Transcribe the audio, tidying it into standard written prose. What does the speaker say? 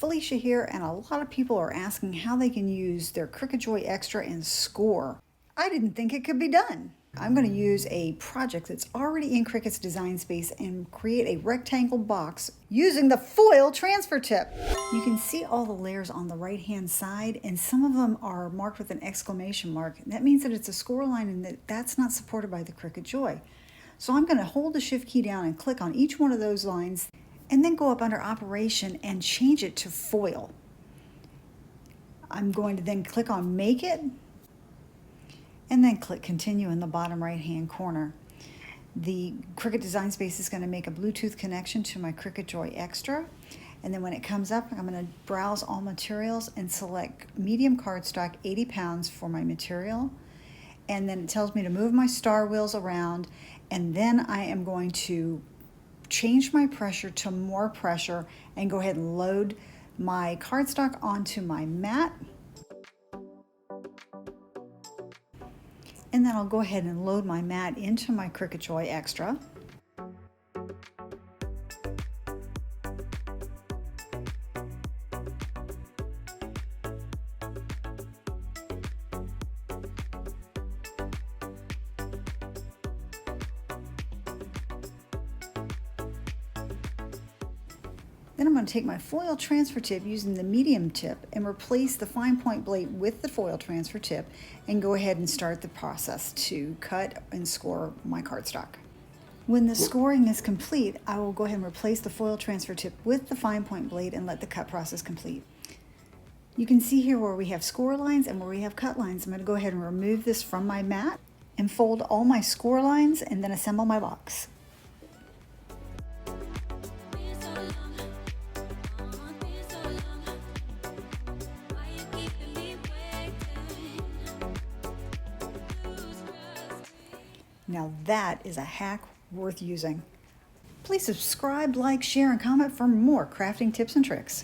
Felicia here, and a lot of people are asking how they can use their Cricut Joy Xtra and score. I didn't think it could be done. I'm going to use a project that's already in Cricut's design space and create a rectangle box using the foil transfer tip. You can see all the layers on the right hand side, and some of them are marked with an exclamation mark. That means that it's a score line and that's not supported by the Cricut Joy. So I'm going to hold the shift key down and click on each one of those lines and then go up under operation and change it to foil. I'm going to then click on make it and then click continue in the bottom right hand corner. The Cricut Design Space is going to make a Bluetooth connection to my Cricut Joy Xtra, and then when it comes up I'm going to browse all materials and select medium cardstock 80 pounds for my material, and then it tells me to move my star wheels around, and then I am going to change my pressure to more pressure and go ahead and load my cardstock onto my mat. And then I'll go ahead and load my mat into my Cricut Joy Xtra. Then I'm going to take my foil transfer tip using the medium tip and replace the fine point blade with the foil transfer tip and go ahead and start the process to cut and score my cardstock. When the scoring is complete, I will go ahead and replace the foil transfer tip with the fine point blade and let the cut process complete. You can see here where we have score lines and where we have cut lines. I'm going to go ahead and remove this from my mat and fold all my score lines and then assemble my box. Now that is a hack worth using. Please subscribe, like, share, and comment for more crafting tips and tricks.